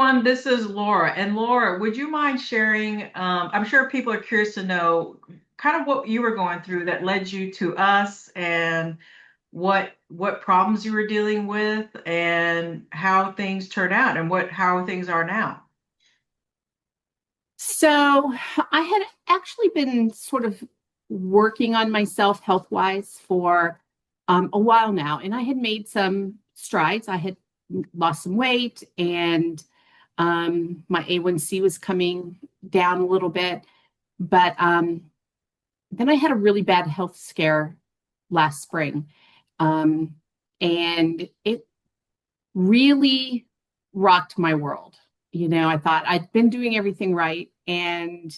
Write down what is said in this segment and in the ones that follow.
everyone. This is Laura. And Laura, would you mind sharing? I'm sure people are curious to know kind of what you were going through that led you to us and what problems you were dealing with and how things turned out and how things are now. So I had actually been sort of working on myself health wise for a while now, and I had made some strides. I had lost some weight, and my A1C was coming down a little bit. But then I had a really bad health scare last spring, um, and it really rocked my world. I thought I'd been doing everything right, and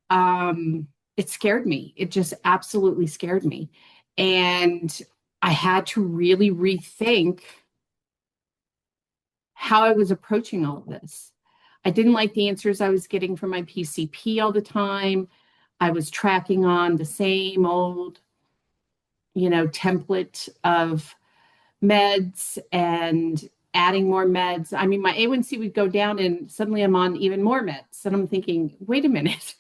um, it scared me. It just absolutely scared me. And I had to really rethink how I was approaching all of this. I didn't like the answers I was getting from my PCP all the time. I was tracking on the same old, template of meds and adding more meds. I mean, my A1C would go down and suddenly I'm on even more meds. And I'm thinking, wait a minute,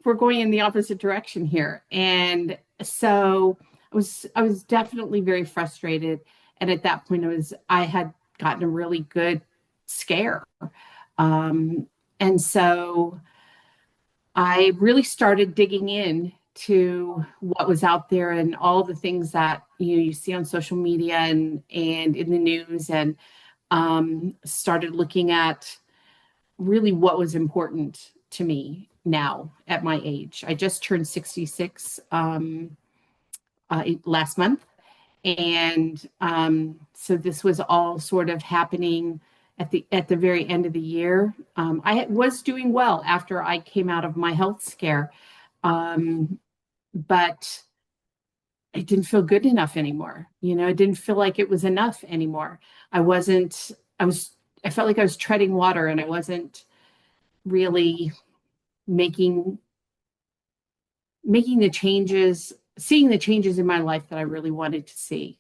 we're going in the opposite direction here. And so I was definitely very frustrated. And at that point I had gotten a really good scare. And so I really started digging in to what was out there and all the things that you see on social media and in the news, and started looking at really what was important to me now at my age. I just turned 66 last month, and so this was all sort of happening at the very end of the year. I was doing well after I came out of my health scare, um, but it didn't feel good enough anymore. It didn't feel like it was enough anymore. I wasn't. I was. I felt like I was treading water, and I wasn't really making making the changes, seeing the changes in my life that I really wanted to see.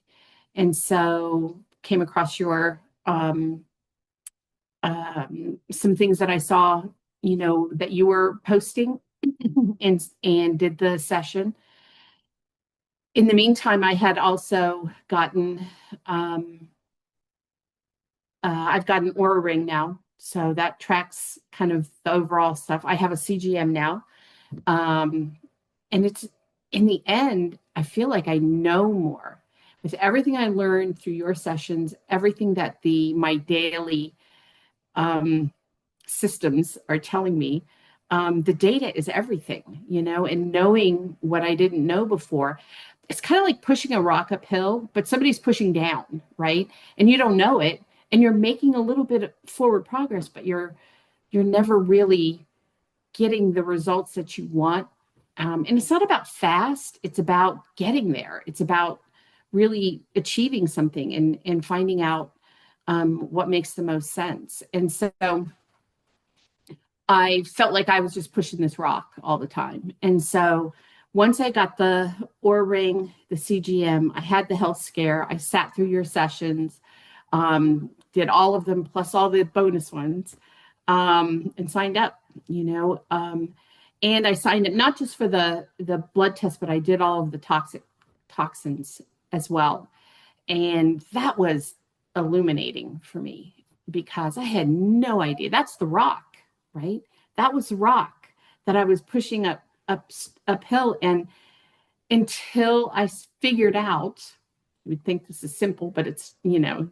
And so came across your some things that I saw, that you were posting, and did the session. In the meantime, I had also gotten I've got an Aura ring now, so that tracks kind of the overall stuff. I have a CGM now, um, and it's in the end, I feel like I know more with everything I learned through your sessions, everything that the my daily um, systems are telling me. The data is everything, and knowing what I didn't know before. It's kind of like pushing a rock uphill, but somebody's pushing down, right? And you don't know it, and you're making a little bit of forward progress, but you're never really getting the results that you want. And it's not about fast; it's about getting there. It's about really achieving something and finding out what makes the most sense. And so I felt like I was just pushing this rock all the time. And so once I got the Aura ring, the CGM, I had the health scare. I sat through your sessions, did all of them plus all the bonus ones, and signed up. And I signed up not just for the blood test, but I did all of the toxins as well. And that was illuminating for me because I had no idea. That's the rock, right? That was the rock that I was pushing uphill. And until I figured out, you would think this is simple, but it's, the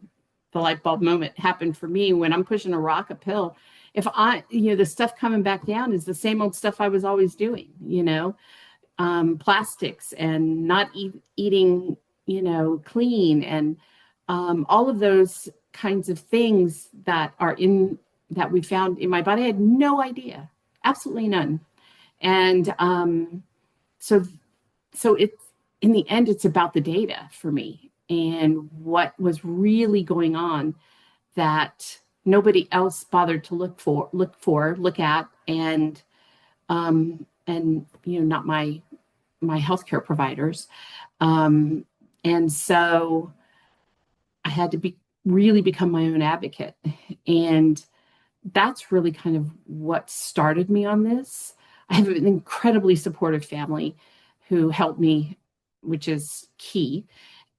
light bulb moment happened for me when I'm pushing a rock uphill. If the stuff coming back down is the same old stuff I was always doing, plastics and not eating, clean, and all of those kinds of things that we found in my body. I had no idea, absolutely none. And so it's in the end, it's about the data for me and what was really going on that nobody else bothered to look at, and not my healthcare providers. And so I had to really become my own advocate and that's really kind of what started me on this. I have an incredibly supportive family who helped me, which is key.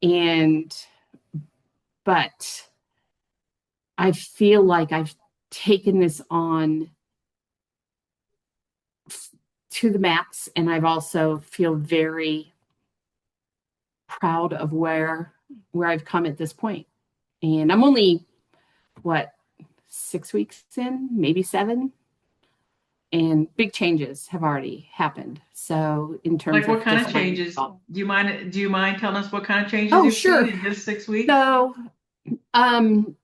And, but I feel like I've taken this on to the max. And I've also feel very proud of where I've come at this point. And I'm only what 6 weeks in, maybe 7, and big changes have already happened. So in terms Like what of kind of just my changes? health. Do you mind telling us what kind of changes Oh, you've seen sure. in just 6 weeks? So um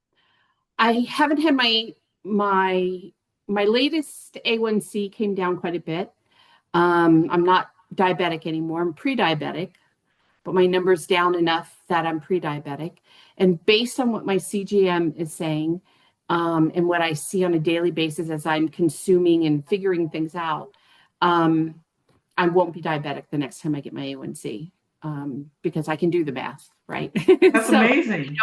I haven't had my my latest A1C came down quite a bit. I'm not diabetic anymore. I'm pre-diabetic, but my number's down enough that I'm pre-diabetic. And based on what my CGM is saying, and what I see on a daily basis as I'm consuming and figuring things out, um, I won't be diabetic the next time I get my A1C, because I can do the math, right? That's So amazing.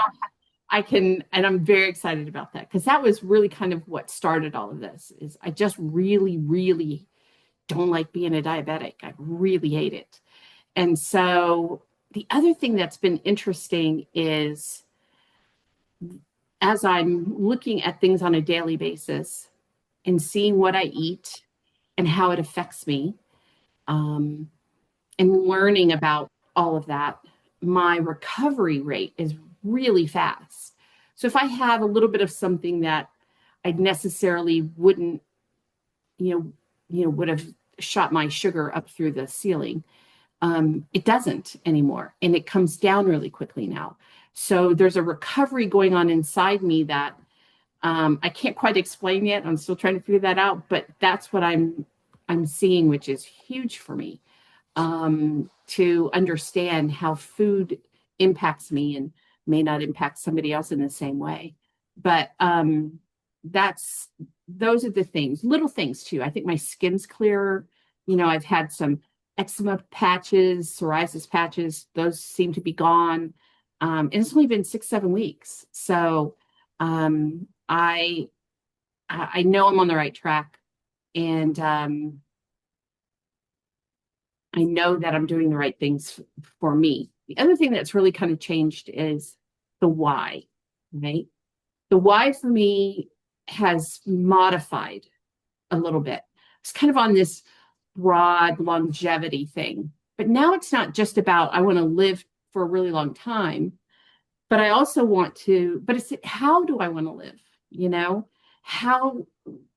I can, and I'm very excited about that because that was really kind of what started all of this. Is I just really, really don't like being a diabetic. I really hate it. And so the other thing that's been interesting is as I'm looking at things on a daily basis and seeing what I eat and how it affects me, um, and learning about all of that, my recovery rate is really fast. So if I have a little bit of something that I necessarily wouldn't, you know, would have shot my sugar up through the ceiling, it doesn't anymore. And it comes down really quickly now. So there's a recovery going on inside me that I can't quite explain yet. I'm still trying to figure that out, but that's what I'm seeing, which is huge for me, to understand how food impacts me and may not impact somebody else in the same way. But that's those are the things, little things too. I think my skin's clearer. I've had some eczema patches, psoriasis patches; those seem to be gone. And it's only been 6, 7 weeks, so I know I'm on the right track, and I know that I'm doing the right things for me. The other thing that's really kind of changed is the why, right? The why for me has modified a little bit. It's kind of on this broad longevity thing. But now it's not just about, I want to live for a really long time, but I also want to, but it's how do I want to live? You know, how,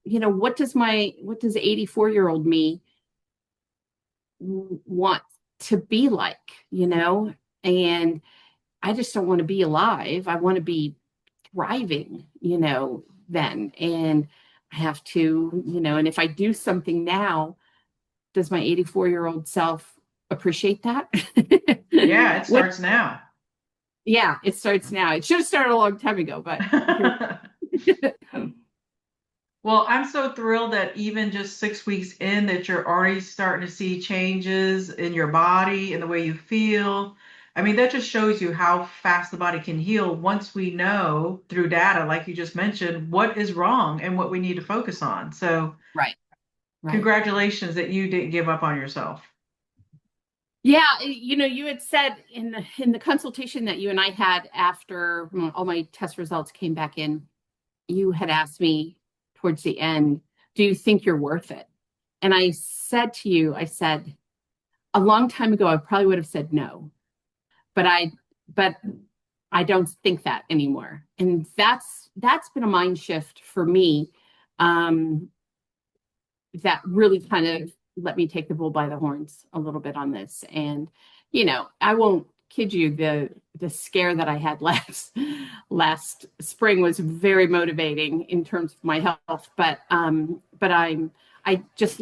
what does 84-year-old me want to be like, you know? And I just don't want to be alive. I want to be thriving, then. And I have to, and if I do something now, does my 84-year-old self appreciate that? Yeah, it What? starts now. Yeah, it starts now. It should have started a long time ago, but here. Well, I'm so thrilled that even just 6 weeks in that you're already starting to see changes in your body and the way you feel. I mean, that just shows you how fast the body can heal once we know through data, like you just mentioned, what is wrong and what we need to focus on. So, Right, right. congratulations that you didn't give up on yourself. Yeah, you had said in the consultation that you and I had after all my test results came back in, you had asked me towards the end, do you think you're worth it? And I said to you, I said, a long time ago, I probably would have said no, but but I don't think that anymore. And that's been a mind shift for me. Um, that really kind of let me take the bull by the horns a little bit on this. And, I won't kid you, the scare that I had last spring was very motivating in terms of my health. But I just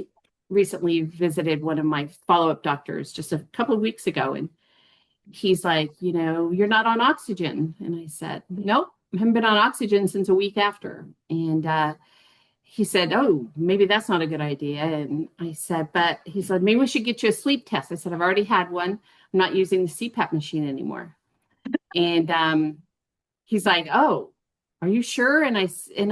recently visited one of my follow-up doctors just a couple of weeks ago, and he's like, you're not on oxygen. And I said, nope, I haven't been on oxygen since a week after. And he said, oh, maybe that's not a good idea. And I said, but he said, maybe we should get you a sleep test. I said, I've already had one. I'm not using the CPAP machine anymore. And he's like, oh. are you sure? And I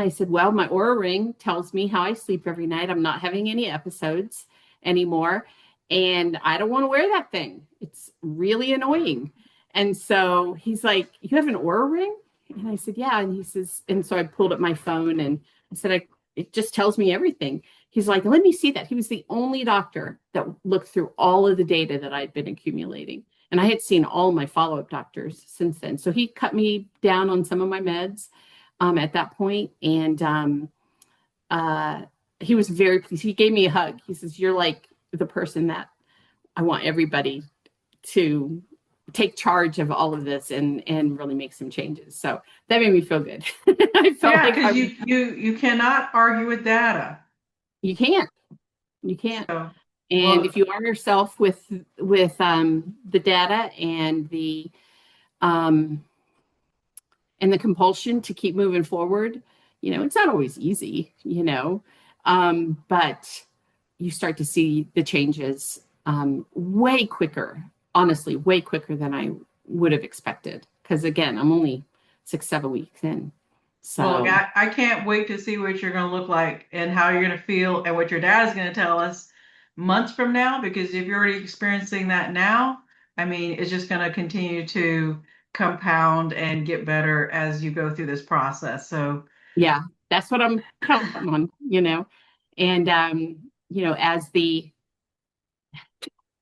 said, well, my aura ring tells me how I sleep every night. I'm not having any episodes anymore. And I don't want to wear that thing. It's really annoying. And so he's like, you have an aura ring? And I said, yeah. And he says, and so I pulled up my phone and I said, it just tells me everything. He's like, let me see that. He was the only doctor that looked through all of the data that I'd been accumulating. And I had seen all my follow-up doctors since then. So he cut me down on some of my meds at that point. And uh, he was very pleased. He gave me a hug. He says, you're like the person that I want everybody to take charge of all of this and really make some changes. So that made me feel good. I felt Yeah, like because you cannot argue with data. you can't, you can't. So, And well, if you arm yourself with the data um, and the compulsion to keep moving forward, it's not always easy, but you start to see the changes way quicker, honestly, way quicker than I would have expected. Because again, I'm only 6, 7 weeks in. well, So, I can't wait to see what you're going to look like and how you're going to feel and what your dad is going to tell us months from now. Because if you're already experiencing that now, I mean, it's just going to continue to compound and get better as you go through this process. So, yeah, that's what I'm counting on. And,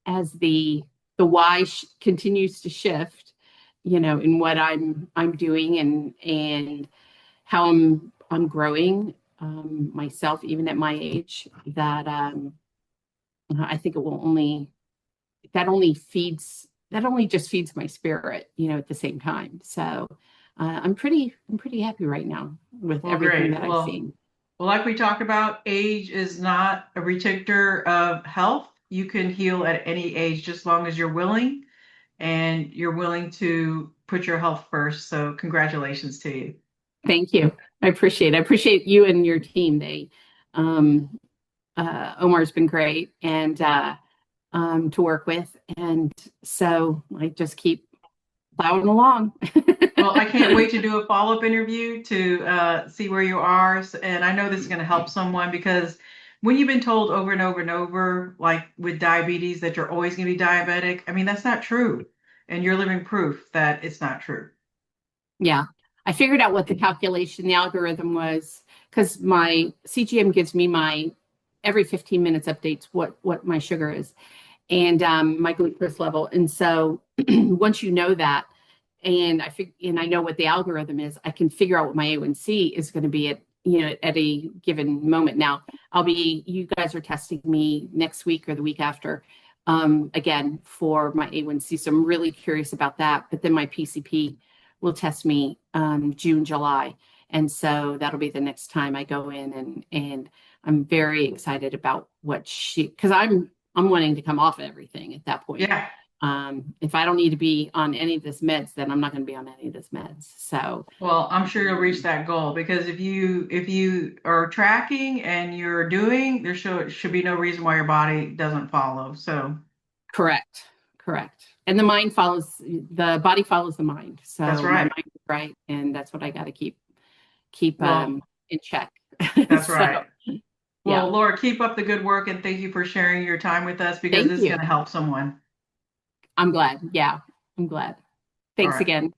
as the why continues to shift, in what I'm doing and how I'm growing myself, even at my age, that I think it will only that only just feeds my spirit, at the same time. So I'm pretty happy right now with well, everything great. that I've Well, seen. well, like we talked about, age is not a predictor of health. You can heal at any age, just long as you're willing and you're willing to put your health first. So, congratulations to you. Thank you. I appreciate you and your team. Um, Omar's been great and to work with, and so I just keep plowing along. Well, I can't wait to do a follow-up interview to see where you are. And I know this is going to help someone because when you've been told over and over and over, like with diabetes, that you're always going to be diabetic, I mean, that's not true. And you're living proof that it's not true. Yeah, I figured out what the calculation, the algorithm was, because my CGM gives me my every 15 minutes updates what my sugar is and my glucose level. And so once you know that, and I know what the algorithm is, I can figure out what my A1C is going to be at a given moment. Now, you guys are testing me next week or the week after again for my A1C. So I'm really curious about that. But then my PCP will test me June, July. And so that'll be the next time I go in and I'm very excited about because I'm wanting to come off everything at that point. Yeah. If I don't need to be on any of this meds, then I'm not going to be on any of this meds. So Well, I'm sure you'll reach that goal because if you are tracking and you're doing, there should be no reason why your body doesn't follow. So correct, correct. And the body follows the mind. that's So my right. mind is right, and that's what I got to keep Well, in check. that's So right. Well, yeah, Laura, keep up the good work and thank you for sharing your time with us because thank this is going you. to help someone. I'm glad. Yeah, I'm glad. All Thanks right. again.